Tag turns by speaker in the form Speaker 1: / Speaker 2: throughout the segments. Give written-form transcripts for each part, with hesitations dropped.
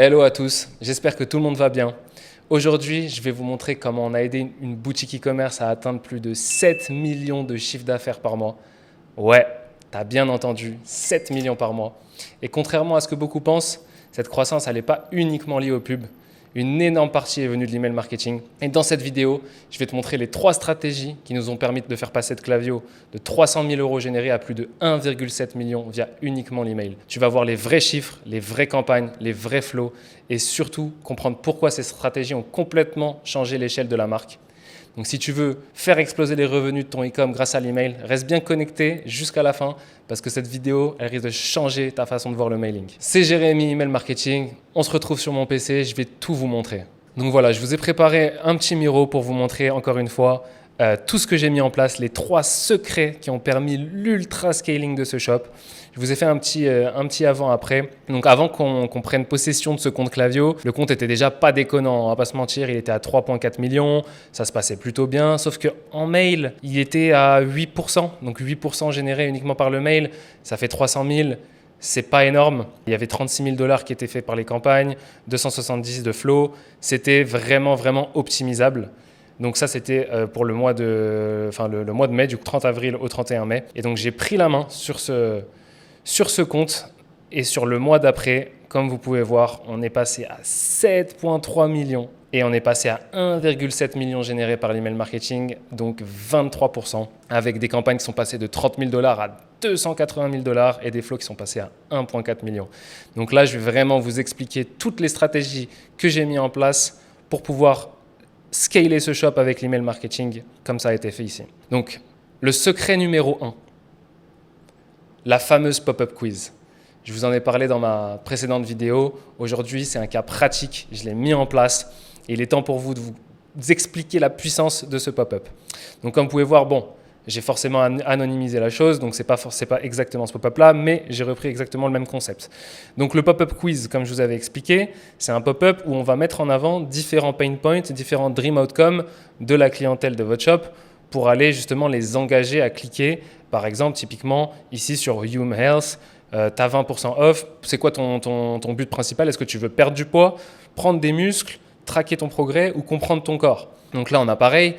Speaker 1: Hello à tous, j'espère que tout le monde va bien. Aujourd'hui, je vais vous montrer comment on a aidé une boutique e-commerce à atteindre plus de 7 millions de chiffre d'affaires par mois. Ouais, t'as bien entendu, 7 millions par mois. Et contrairement à ce que beaucoup pensent, cette croissance, elle n'est pas uniquement liée au pub. Une énorme partie est venue de l'email marketing. Et dans cette vidéo, je vais te montrer les 3 stratégies qui nous ont permis de faire passer de Klaviyo de 300 000 € générés à plus de 1,7 million via uniquement l'email. Tu vas voir les vrais chiffres, les vraies campagnes, les vrais flows et surtout comprendre pourquoi ces stratégies ont complètement changé l'échelle de la marque. Donc si tu veux faire exploser les revenus de ton e-com grâce à l'email, reste bien connecté jusqu'à la fin parce que cette vidéo, elle risque de changer ta façon de voir le mailing. C'est Jérémy, Email Marketing. On se retrouve sur mon PC, je vais tout vous montrer. Donc voilà, je vous ai préparé un petit miro pour vous montrer encore une fois tout ce que j'ai mis en place, les 3 secrets qui ont permis l'ultra scaling de ce shop. Je vous ai fait un petit avant-après. Donc avant qu'on prenne possession de ce compte Klaviyo, le compte était déjà pas déconnant, on va pas se mentir, il était à 3,4 millions, ça se passait plutôt bien, sauf qu'en mail, il était à 8%, donc 8% généré uniquement par le mail, ça fait 300 000. C'est pas énorme. Il y avait 36 000 $ qui étaient faits par les campagnes, 270 de flow. C'était vraiment optimisable. Donc ça, c'était pour le mois de mai, du 30 avril au 31 mai. Et donc j'ai pris la main sur ce compte et sur le mois d'après, comme vous pouvez voir, on est passé à 7,3 millions et on est passé à 1,7 million générés par l'email marketing, donc 23%, avec des campagnes qui sont passées de 30 000 $ à 280 000 $ et des flows qui sont passés à 1,4 million. Donc là, je vais vraiment vous expliquer toutes les stratégies que j'ai mis en place pour pouvoir scaler ce shop avec l'email marketing comme ça a été fait ici. Donc, le secret numéro 1, la fameuse pop-up quiz. Je vous en ai parlé dans ma précédente vidéo. Aujourd'hui, c'est un cas pratique. Je l'ai mis en place et il est temps pour vous de vous expliquer la puissance de ce pop-up. Donc, comme vous pouvez voir, j'ai forcément anonymisé la chose, donc c'est pas exactement ce pop-up-là, mais j'ai repris exactement le même concept. Donc le pop-up quiz, comme je vous avais expliqué, c'est un pop-up où on va mettre en avant différents pain points, différents dream outcomes de la clientèle de votre shop pour aller justement les engager à cliquer. Par exemple, typiquement, ici sur Hume Health, tu as 20% off. C'est quoi ton but principal? Est-ce que tu veux perdre du poids, prendre des muscles, traquer ton progrès ou comprendre ton corps? Donc là, on a pareil.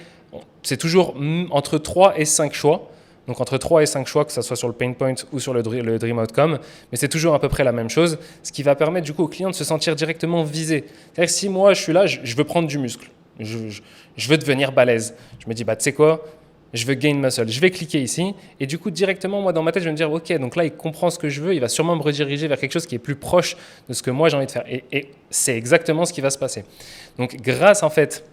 Speaker 1: C'est toujours entre 3 et 5 choix. Donc entre 3 et 5 choix, que ce soit sur le pain point ou sur le dream outcome. Mais c'est toujours à peu près la même chose, ce qui va permettre du coup au client de se sentir directement visé. C'est-à-dire que si moi je suis là, je veux prendre du muscle, je veux devenir balèze. Je me dis, tu sais quoi, je veux gain muscle. Je vais cliquer ici et du coup directement, moi dans ma tête, je vais me dire, ok, donc là il comprend ce que je veux, il va sûrement me rediriger vers quelque chose qui est plus proche de ce que moi j'ai envie de faire. Et c'est exactement ce qui va se passer. Donc grâce en fait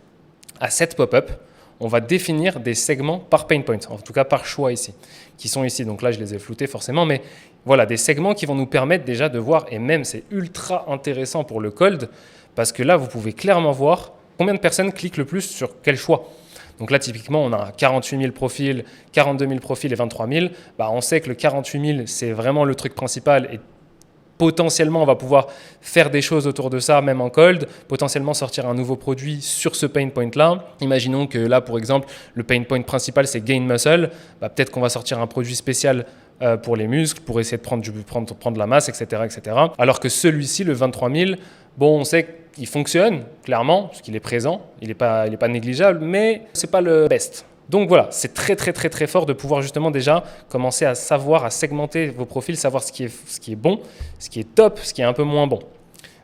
Speaker 1: à cette pop-up, on va définir des segments par pain point, en tout cas par choix ici, qui sont ici. Donc là, je les ai floutés forcément, mais voilà, des segments qui vont nous permettre déjà de voir, et même c'est ultra intéressant pour le cold, parce que là, vous pouvez clairement voir combien de personnes cliquent le plus sur quel choix. Donc là, typiquement, on a 48 000 profils, 42 000 profils et 23 000. On sait que le 48 000, c'est vraiment le truc principal et potentiellement, on va pouvoir faire des choses autour de ça, même en cold, potentiellement sortir un nouveau produit sur ce pain point-là. Imaginons que là, pour exemple, le pain point principal, c'est gain muscle. Peut-être qu'on va sortir un produit spécial pour les muscles, pour essayer de prendre la masse, etc., etc. Alors que celui-ci, le 23 000, on sait qu'il fonctionne, clairement, parce qu'il est présent, il n'est pas négligeable, mais ce n'est pas le best. Donc voilà, c'est très fort de pouvoir justement déjà commencer à savoir, à segmenter vos profils, savoir ce qui est bon, ce qui est top, ce qui est un peu moins bon.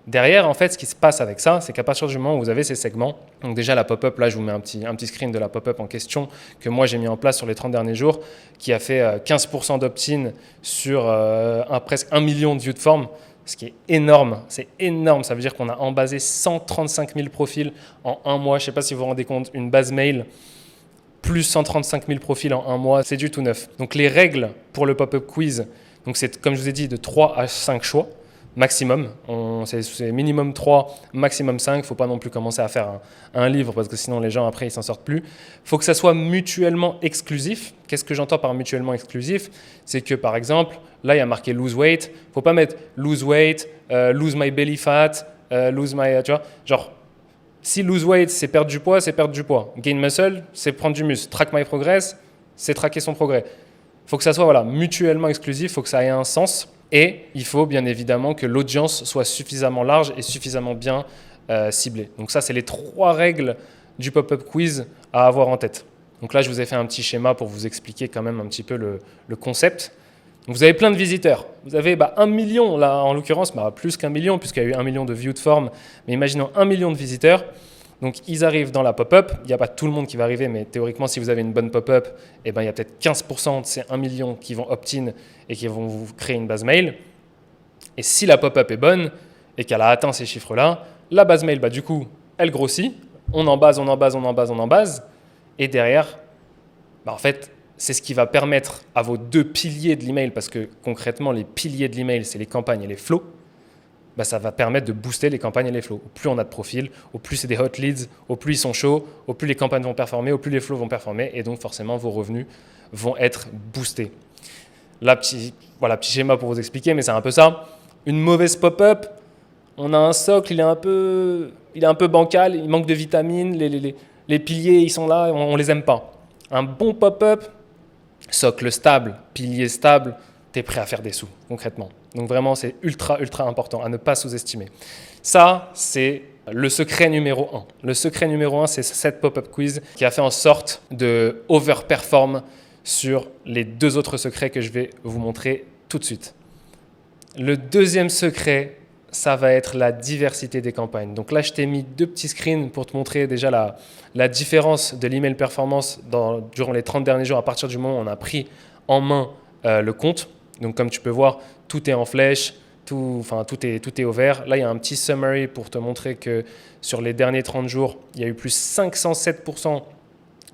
Speaker 1: Derrière, en fait, ce qui se passe avec ça, c'est qu'à partir du moment où vous avez ces segments, donc déjà la pop-up, là je vous mets un petit screen de la pop-up en question que moi j'ai mis en place sur les 30 derniers jours, qui a fait 15% d'opt-in sur presque 1 million de views de forme, ce qui est énorme, c'est énorme, ça veut dire qu'on a embasé 135 000 profils en un mois, je ne sais pas si vous vous rendez compte, une base mail, plus 135 000 profils en un mois, c'est du tout neuf. Donc les règles pour le pop-up quiz, donc c'est comme je vous ai dit de 3 à 5 choix maximum. C'est minimum 3, maximum 5. Il ne faut pas non plus commencer à faire un livre parce que sinon les gens après ils s'en sortent plus. Il faut que ça soit mutuellement exclusif. Qu'est-ce que j'entends par mutuellement exclusif? C'est que par exemple, là il y a marqué lose weight. Il ne faut pas mettre lose weight, lose my belly fat, lose my... Tu vois, genre... Si lose weight, c'est perdre du poids, c'est perdre du poids. Gain muscle, c'est prendre du muscle. Track my progress, c'est traquer son progrès. Il faut que ça soit mutuellement exclusif, il faut que ça ait un sens. Et il faut bien évidemment que l'audience soit suffisamment large et suffisamment bien ciblée. Donc ça, c'est les 3 règles du pop-up quiz à avoir en tête. Donc là, je vous ai fait un petit schéma pour vous expliquer quand même un petit peu le concept. Donc vous avez plein de visiteurs. Vous avez 1 million, là en l'occurrence, plus qu'1 million, puisqu'il y a eu 1 million de views de forme. Mais imaginons 1 million de visiteurs. Donc ils arrivent dans la pop-up. Il n'y a pas tout le monde qui va arriver, mais théoriquement, si vous avez une bonne pop-up, il y a peut-être 15% de ces 1 million qui vont opt-in et qui vont vous créer une base mail. Et si la pop-up est bonne et qu'elle a atteint ces chiffres-là, la base mail, du coup, elle grossit. On en base. Et derrière, en fait, c'est ce qui va permettre à vos 2 piliers de l'email, parce que concrètement, les piliers de l'email, c'est les campagnes et les flows, ça va permettre de booster les campagnes et les flows. Au plus on a de profils, au plus c'est des hot leads, au plus ils sont chauds, au plus les campagnes vont performer, au plus les flows vont performer, et donc forcément vos revenus vont être boostés. Là, petit schéma pour vous expliquer, mais c'est un peu ça. Une mauvaise pop-up, on a un socle, il est un peu bancal, il manque de vitamines, les piliers, ils sont là, on ne les aime pas. Un bon pop-up, socle stable, pilier stable, tu es prêt à faire des sous, concrètement. Donc vraiment, c'est ultra, ultra important à ne pas sous-estimer. Ça, c'est le secret numéro 1. Le secret numéro 1, c'est cette pop-up quiz qui a fait en sorte de overperform sur les 2 autres secrets que je vais vous montrer tout de suite. Le deuxième secret, ça va être la diversité des campagnes. Donc là, je t'ai mis 2 petits screens pour te montrer déjà la différence de l'email performance durant les 30 derniers jours à partir du moment où on a pris en main le compte. Donc comme tu peux voir, tout est en flèche, tout est au vert. Là, il y a un petit summary pour te montrer que sur les derniers 30 jours, il y a eu plus 507%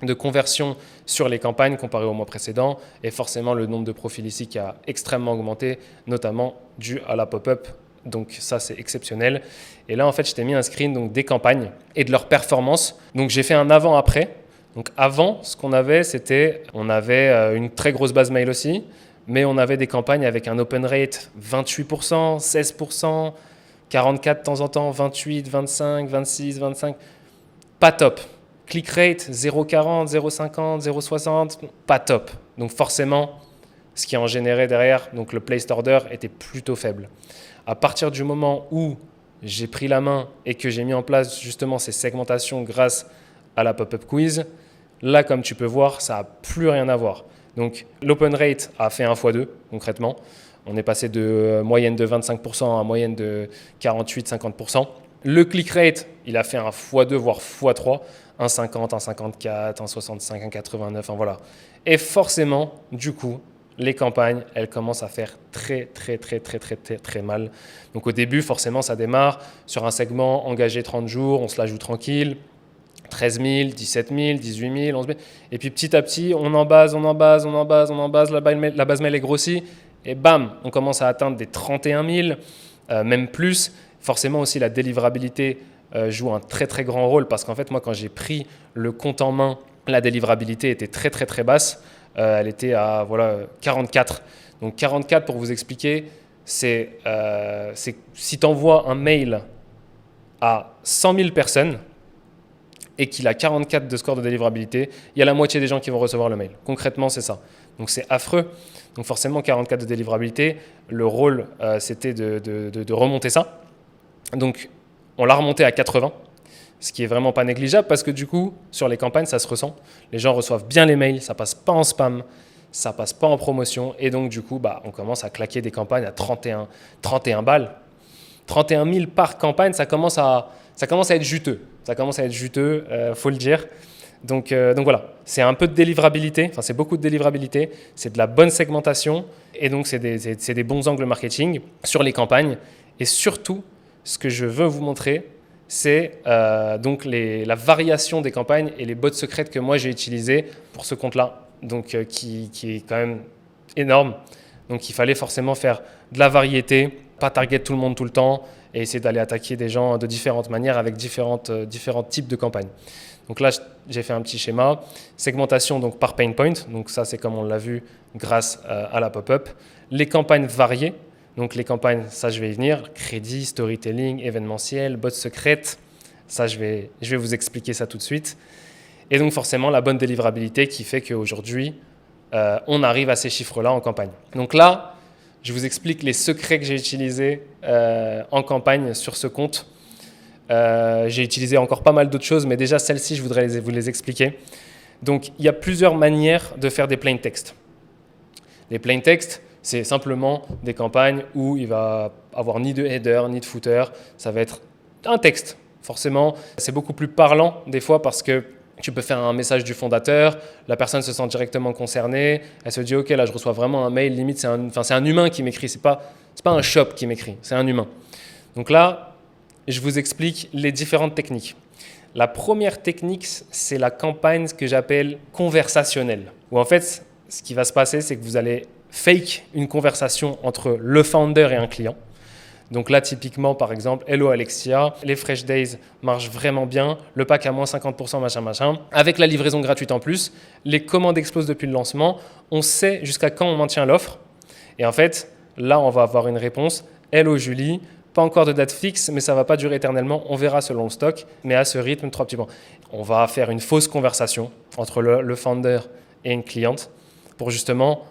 Speaker 1: de conversion sur les campagnes comparé au mois précédent. Et forcément, le nombre de profils ici qui a extrêmement augmenté, notamment dû à la pop-up. Donc ça, c'est exceptionnel. Et là, en fait, je t'ai mis un screen des campagnes et de leur performance. Donc j'ai fait un avant-après. Donc avant, ce qu'on avait, on avait une très grosse base mail aussi, mais on avait des campagnes avec un open rate 28%, 16%, 44% de temps en temps, 28, 25, 26, 25. Pas top. Click rate 0,40, 0,50, 0,60, pas top. Donc forcément, ce qui en générait derrière, donc le placed order était plutôt faible. À partir du moment où j'ai pris la main et que j'ai mis en place justement ces segmentations grâce à la pop-up quiz, là, comme tu peux voir, ça n'a plus rien à voir. Donc l'open rate a fait 1x2 concrètement. On est passé de moyenne de 25% à moyenne de 48-50%. Le click rate, il a fait un x2 voire x3, 1,50, 1,54, 1,65, 1,89, voilà. Et forcément, du coup, les campagnes, elles commencent à faire très mal. Donc au début, forcément, ça démarre sur un segment engagé 30 jours, on se la joue tranquille. 13 000, 17 000, 18 000, 11 000. Et puis petit à petit, on en base, la base mail est grossie, et bam, on commence à atteindre des 31 000, même plus. Forcément aussi, la délivrabilité joue un très grand rôle, parce qu'en fait, moi, quand j'ai pris le compte en main, la délivrabilité était très basse. Elle était à 44. Donc 44, pour vous expliquer, c'est si tu envoies un mail à 100 000 personnes, et qu'il a 44 de score de délivrabilité, il y a la moitié des gens qui vont recevoir le mail. Concrètement, c'est ça. Donc c'est affreux. Donc forcément, 44 de délivrabilité, le rôle, c'était de remonter ça. Donc on l'a remonté à 80, ce qui est vraiment pas négligeable, parce que du coup, sur les campagnes, ça se ressent. Les gens reçoivent bien les mails, ça passe pas en spam, ça passe pas en promotion, et donc du coup, on commence à claquer des campagnes à 31 balles. 31 000 par campagne, ça commence à être juteux. Faut le dire. Donc voilà, c'est un peu de délivrabilité, c'est beaucoup de délivrabilité, c'est de la bonne segmentation, et donc c'est des bons angles marketing sur les campagnes. Et surtout, ce que je veux vous montrer, c'est donc la variation des campagnes et les bots secrètes que moi j'ai utilisées pour ce compte-là, donc qui est quand même énorme. Donc il fallait forcément faire de la variété, pas target tout le monde tout le temps, et essayer d'aller attaquer des gens de différentes manières avec différents types de campagnes. Donc là, j'ai fait un petit schéma. Segmentation donc par pain point. Donc ça, c'est comme on l'a vu grâce à la pop-up. Les campagnes variées. Donc les campagnes, ça, je vais y venir. Crédit, storytelling, événementiel, bots secrètes. Ça, je vais vous expliquer ça tout de suite. Et donc forcément, la bonne délivrabilité qui fait qu'aujourd'hui, on arrive à ces chiffres-là en campagne. Donc là, Je vous explique les secrets que j'ai utilisés en campagne sur ce compte. J'ai utilisé encore pas mal d'autres choses, mais déjà celles-ci, je voudrais vous les expliquer. Donc, il y a plusieurs manières de faire des plain text. Les plain text, c'est simplement des campagnes où il va avoir ni de header, ni de footer. Ça va être un texte. Forcément, c'est beaucoup plus parlant des fois parce que tu peux faire un message du fondateur, la personne se sent directement concernée, elle se dit « Ok, là, je reçois vraiment un mail, limite, c'est un humain qui m'écrit, c'est pas un shop qui m'écrit, c'est un humain. » Donc là, je vous explique les différentes techniques. La première technique, c'est la campagne que j'appelle conversationnelle. Où en fait, ce qui va se passer, c'est que vous allez fake une conversation entre le founder et un client. Donc là, typiquement, par exemple, Hello Alexia, les Fresh Days marchent vraiment bien, le pack à moins 50%, machin. Avec la livraison gratuite en plus, les commandes explosent depuis le lancement, on sait jusqu'à quand on maintient l'offre. Et en fait, là, on va avoir une réponse. Hello Julie, pas encore de date fixe, mais ça ne va pas durer éternellement, on verra selon le stock, mais à ce rythme, 3 petits points. On va faire une fausse conversation entre le founder et une cliente pour justement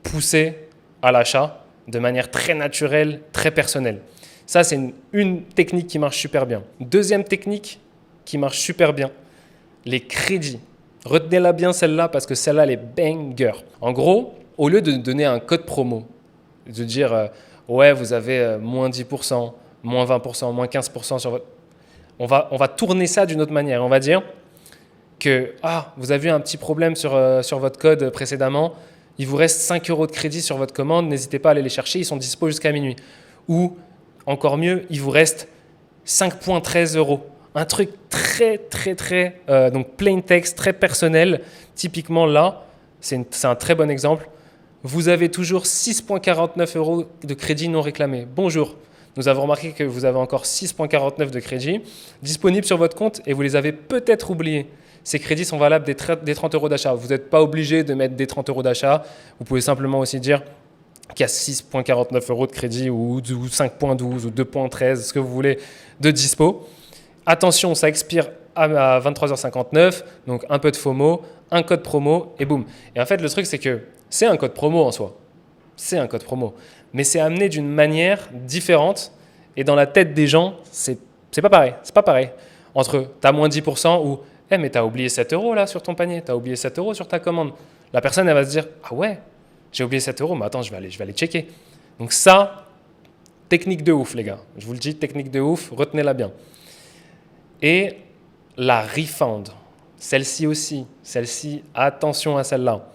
Speaker 1: pousser à l'achat de manière très naturelle, très personnelle. Ça, c'est une technique qui marche super bien. Deuxième technique qui marche super bien, les crédits. Retenez-la bien celle-là parce que celle-là, elle est banger. En gros, au lieu de donner un code promo, de dire ouais, vous avez moins 10%, moins 20%, moins 15% sur votre... On va tourner ça d'une autre manière. On va dire que vous avez eu un petit problème sur votre code précédemment, il vous reste 5 € de crédit sur votre commande, n'hésitez pas à aller les chercher, ils sont dispo jusqu'à minuit. Ou, encore mieux, il vous reste 5,13 €. Un truc très, donc plain text, très personnel. Typiquement là, c'est un très bon exemple. Vous avez toujours 6,49 € de crédit non réclamé. Bonjour, nous avons remarqué que vous avez encore 6,49 € de crédit disponibles sur votre compte et vous les avez peut-être oubliés. Ces crédits sont valables des 30 € d'achat. Vous n'êtes pas obligé de mettre des 30 € d'achat. Vous pouvez simplement aussi dire qu'il y a 6,49 € de crédit ou 5,12 ou 2,13, ce que vous voulez, de dispo. Attention, ça expire à 23h59, donc un peu de FOMO, un code promo et boum. Et en fait, le truc, c'est que c'est un code promo en soi. C'est un code promo. Mais c'est amené d'une manière différente et dans la tête des gens, c'est pas pareil. C'est pas pareil. Entre t'as moins 10% ou mais t'as oublié 7 € là sur ton panier, t'as oublié 7 € sur ta commande. La personne, elle va se dire ah ouais, j'ai oublié 7 €, mais attends, je vais aller checker. Donc ça, technique de ouf, les gars. Je vous le dis, technique de ouf, retenez-la bien. Et la refund, celle-ci aussi, attention à celle-là.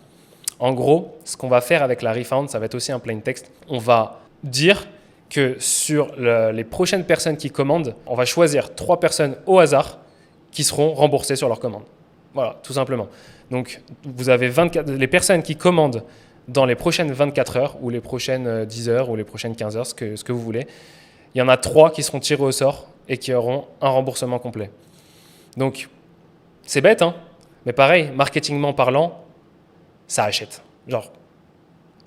Speaker 1: En gros, ce qu'on va faire avec la refund, ça va être aussi un plain text. On va dire que sur les prochaines personnes qui commandent, on va choisir 3 personnes au hasard qui seront remboursées sur leur commande. Voilà, tout simplement. Donc, vous avez les personnes qui commandent dans les prochaines 24 heures ou les prochaines 10 heures ou les prochaines 15 heures, ce que vous voulez. Il y en a 3 qui seront tirés au sort et qui auront un remboursement complet. Donc, c'est bête, hein, mais pareil, marketingment parlant, ça achète. Genre,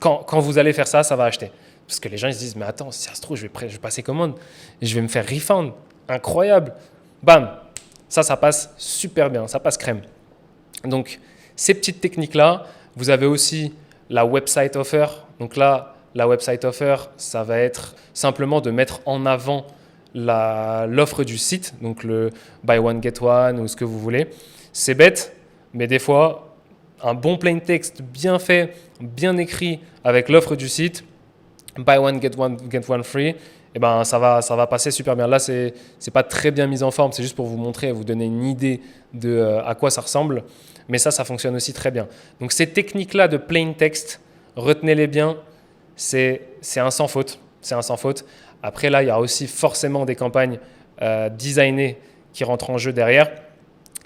Speaker 1: quand vous allez faire ça, ça va acheter. Parce que les gens ils se disent, mais attends, si ça se trouve, je vais passer commande et je vais me faire refund. Incroyable. Bam. Ça passe super bien, ça passe crème. Donc, ces petites techniques-là, vous avez aussi la website offer. Donc là, la website offer, ça va être simplement de mettre en avant l'offre du site, donc le buy one, get one ou ce que vous voulez. C'est bête, mais des fois, un bon plain text bien fait, bien écrit avec l'offre du site, buy one, get one free, et ben ça va passer super bien. Là, c'est pas très bien mis en forme, c'est juste pour vous montrer, vous donner une idée de à quoi ça ressemble. Mais ça fonctionne aussi très bien. Donc ces techniques-là de plain text, retenez-les bien, c'est un sans faute. C'est un sans faute. Après là, il y a aussi forcément des campagnes designées qui rentrent en jeu derrière.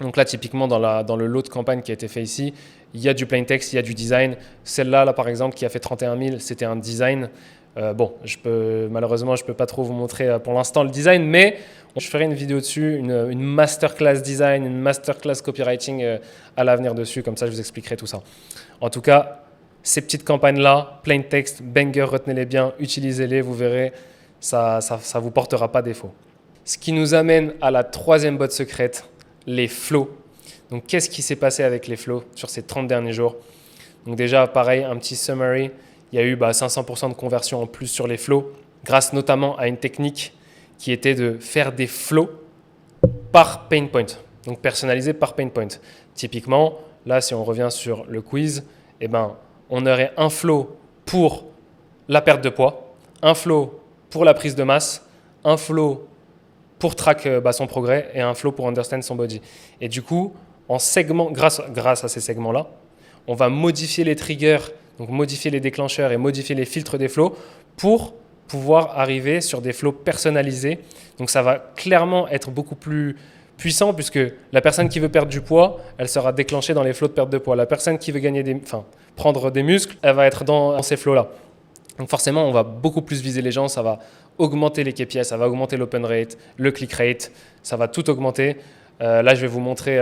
Speaker 1: Donc là, typiquement, dans le lot de campagne qui a été fait ici, il y a du plain text, il y a du design. Celle-là, par exemple, qui a fait 31 000, c'était un design. Malheureusement, je ne peux pas trop vous montrer pour l'instant le design, mais je ferai une vidéo dessus, une masterclass design, une masterclass copywriting à l'avenir dessus. Comme ça, je vous expliquerai tout ça. En tout cas, ces petites campagnes-là, plain text, banger, retenez-les bien, utilisez-les, vous verrez, ça ne vous portera pas défaut. Ce qui nous amène à la troisième botte secrète, les flows. Donc, qu'est-ce qui s'est passé avec les flows sur ces 30 derniers jours? Donc déjà, pareil, un petit summary. il y a eu 500% de conversion en plus sur les flows, grâce notamment à une technique qui était de faire des flows par pain point, donc personnalisé par pain point. Typiquement, là, si on revient sur le quiz, on aurait un flow pour la perte de poids, un flow pour la prise de masse, un flow pour track son progrès et un flow pour understand son body. Et du coup, en segment, grâce à ces segments-là, on va modifier les triggers, donc modifier les déclencheurs et modifier les filtres des flows pour pouvoir arriver sur des flows personnalisés. Donc ça va clairement être beaucoup plus puissant puisque la personne qui veut perdre du poids, elle sera déclenchée dans les flows de perte de poids. La personne qui veut prendre des muscles, elle va être dans ces flows-là. Donc forcément, on va beaucoup plus viser les gens, ça va augmenter les KPI, ça va augmenter l'open rate, le click rate, ça va tout augmenter. Là, je vais vous montrer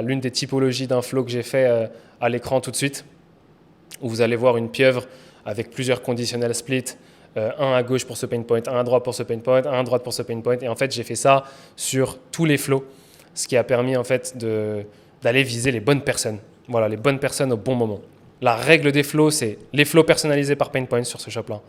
Speaker 1: l'une des typologies d'un flow que j'ai fait à l'écran tout de suite, où vous allez voir une pieuvre avec plusieurs conditionnels split, un à gauche pour ce pain point, un à droite pour ce pain point, un à droite pour ce pain point. Et en fait, j'ai fait ça sur tous les flows, ce qui a permis en fait d'aller viser les bonnes personnes. Voilà, les bonnes personnes au bon moment. La règle des flows, c'est les flows personnalisés par pain point sur ce shop-là.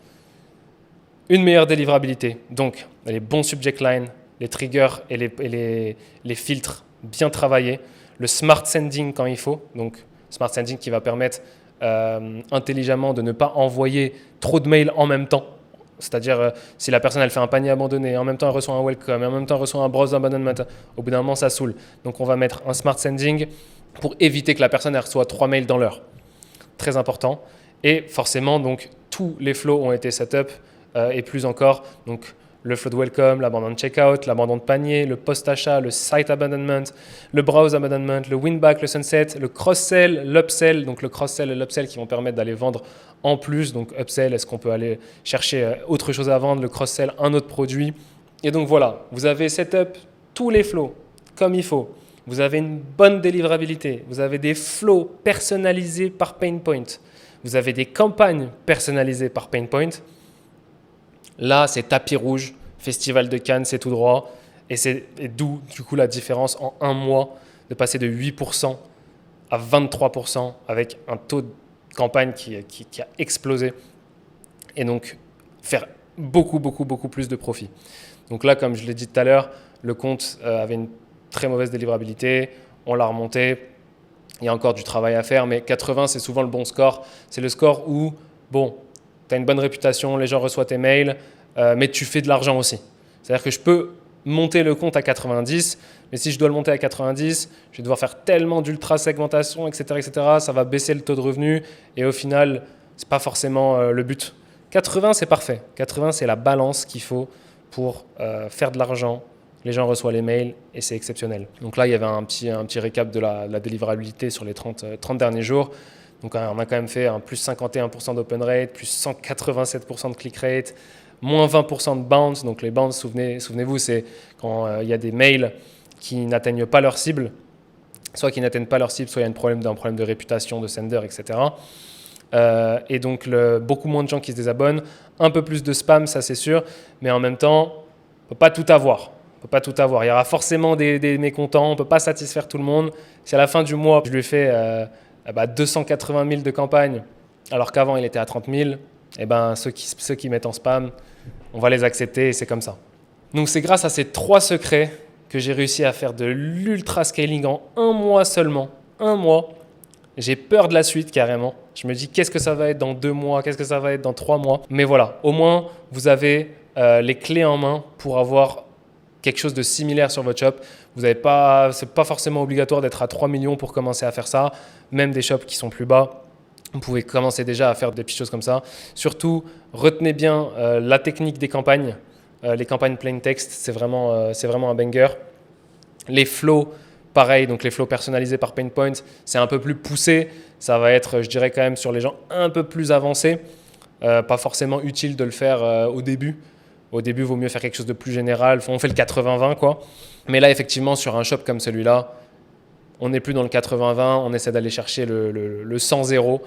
Speaker 1: Une meilleure délivrabilité, donc les bons subject lines, les triggers et les filtres bien travaillés, le smart sending quand il faut, donc smart sending qui va permettre intelligemment de ne pas envoyer trop de mails en même temps. C'est-à-dire, si la personne elle fait un panier abandonné, en même temps elle reçoit un welcome, et en même temps elle reçoit un browse abandonment, au bout d'un moment ça saoule. Donc on va mettre un smart sending pour éviter que la personne elle reçoit 3 mails dans l'heure. Très important. Et forcément, donc, tous les flows ont été set up et plus encore. Donc, le flow de welcome, l'abandon de checkout, l'abandon de panier, le post-achat, le site abandonment, le browse abandonment, le win-back, le sunset, le cross-sell, l'upsell. Donc, le cross-sell et l'upsell qui vont permettre d'aller vendre en plus. Donc, upsell, est-ce qu'on peut aller chercher autre chose à vendre? Le cross-sell, un autre produit. Et donc, voilà, vous avez set up tous les flows comme il faut. Vous avez une bonne délivrabilité, vous avez des flows personnalisés par pain point, vous avez des campagnes personnalisées par pain point. Là, c'est tapis rouge, Festival de Cannes, c'est tout droit. Et d'où, du coup, la différence en un mois de passer de 8% à 23% avec un taux de campagne qui a explosé. Et donc, faire beaucoup plus de profit. Donc là, comme je l'ai dit tout à l'heure, le compte avait une très mauvaise délivrabilité, on l'a remonté, il y a encore du travail à faire, mais 80 c'est souvent le bon score, c'est le score où, tu as une bonne réputation, les gens reçoivent tes mails, mais tu fais de l'argent aussi. C'est-à-dire que je peux monter le compte à 90, mais si je dois le monter à 90, je vais devoir faire tellement d'ultra segmentation, etc., ça va baisser le taux de revenu, et au final, ce n'est pas forcément le but. 80 c'est parfait, 80 c'est la balance qu'il faut pour faire de l'argent. Les gens reçoivent les mails et c'est exceptionnel. Donc là, il y avait un petit récap de la délivrabilité sur les 30 derniers jours. Donc on a quand même fait un plus 51% d'open rate, plus 187% de click rate, moins 20% de bounce. Donc les bounce, souvenez-vous, c'est quand il y a des mails qui n'atteignent pas leur cible, soit qui n'atteignent pas leur cible, soit il y a un problème de réputation, de sender, etc. Et donc beaucoup moins de gens qui se désabonnent, un peu plus de spam, ça c'est sûr, mais en même temps, on ne peut pas tout avoir. Il y aura forcément des mécontents, on ne peut pas satisfaire tout le monde. Si à la fin du mois, je lui ai fait 280 000 de campagne, alors qu'avant il était à 30 000, ceux qui mettent en spam, on va les accepter et c'est comme ça. Donc c'est grâce à ces 3 secrets que j'ai réussi à faire de l'ultra scaling en un mois seulement. Un mois. J'ai peur de la suite carrément. Je me dis qu'est-ce que ça va être dans 2 mois, qu'est-ce que ça va être dans 3 mois. Mais voilà, au moins vous avez les clés en main pour avoir quelque chose de similaire sur votre shop. C'est pas forcément obligatoire d'être à 3 millions pour commencer à faire ça. Même des shops qui sont plus bas, vous pouvez commencer déjà à faire des petites choses comme ça. Surtout, retenez bien la technique des campagnes. Les campagnes plain text, c'est vraiment un banger. Les flows, pareil, donc les flows personnalisés par pain point, c'est un peu plus poussé. Ça va être, je dirais quand même, sur les gens un peu plus avancés. Pas forcément utile de le faire au début. Au début, il vaut mieux faire quelque chose de plus général. On fait le 80-20, quoi. Mais là, effectivement, sur un shop comme celui-là, on n'est plus dans le 80-20. On essaie d'aller chercher le 100-0.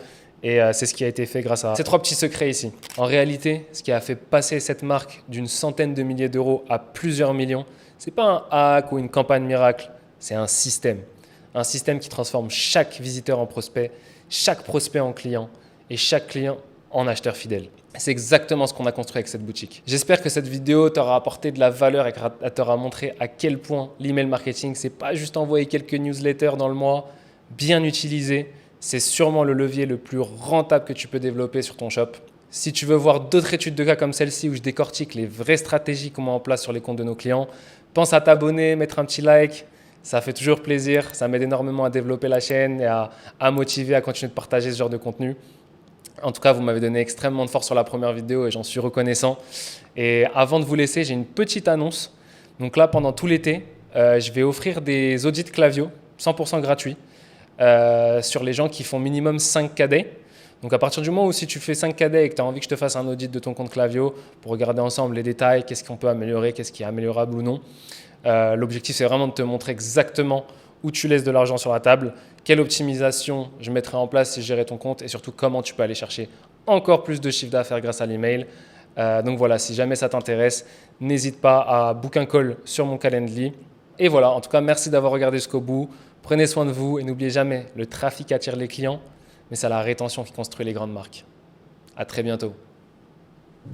Speaker 1: Et c'est ce qui a été fait grâce à ces 3 petits secrets ici. En réalité, ce qui a fait passer cette marque d'une centaine de milliers d'euros à plusieurs millions, ce n'est pas un hack ou une campagne miracle. C'est un système. Un système qui transforme chaque visiteur en prospect, chaque prospect en client et chaque client en acheteur fidèle. C'est exactement ce qu'on a construit avec cette boutique. J'espère que cette vidéo t'aura apporté de la valeur et qu'elle t'aura montré à quel point l'email marketing, c'est pas juste envoyer quelques newsletters dans le mois, bien utilisé. C'est sûrement le levier le plus rentable que tu peux développer sur ton shop. Si tu veux voir d'autres études de cas comme celle-ci où je décortique les vraies stratégies qu'on met en place sur les comptes de nos clients, pense à t'abonner, mettre un petit like. Ça fait toujours plaisir. Ça m'aide énormément à développer la chaîne et à motiver à continuer de partager ce genre de contenu. En tout cas, vous m'avez donné extrêmement de force sur la première vidéo et j'en suis reconnaissant. Et avant de vous laisser, j'ai une petite annonce. Donc là, pendant tout l'été, je vais offrir des audits Klaviyo 100% gratuits sur les gens qui font minimum 5 KD. Donc à partir du moment où si tu fais 5 KD et que tu as envie que je te fasse un audit de ton compte Klaviyo pour regarder ensemble les détails, qu'est-ce qu'on peut améliorer, qu'est-ce qui est améliorable ou non, l'objectif c'est vraiment de te montrer exactement où tu laisses de l'argent sur la table, quelle optimisation je mettrai en place si je gérais ton compte et surtout comment tu peux aller chercher encore plus de chiffre d'affaires grâce à l'email. Donc voilà, si jamais ça t'intéresse, n'hésite pas à book un call sur mon Calendly. Et voilà, en tout cas, merci d'avoir regardé jusqu'au bout. Prenez soin de vous et n'oubliez jamais, le trafic attire les clients, mais c'est la rétention qui construit les grandes marques. À très bientôt.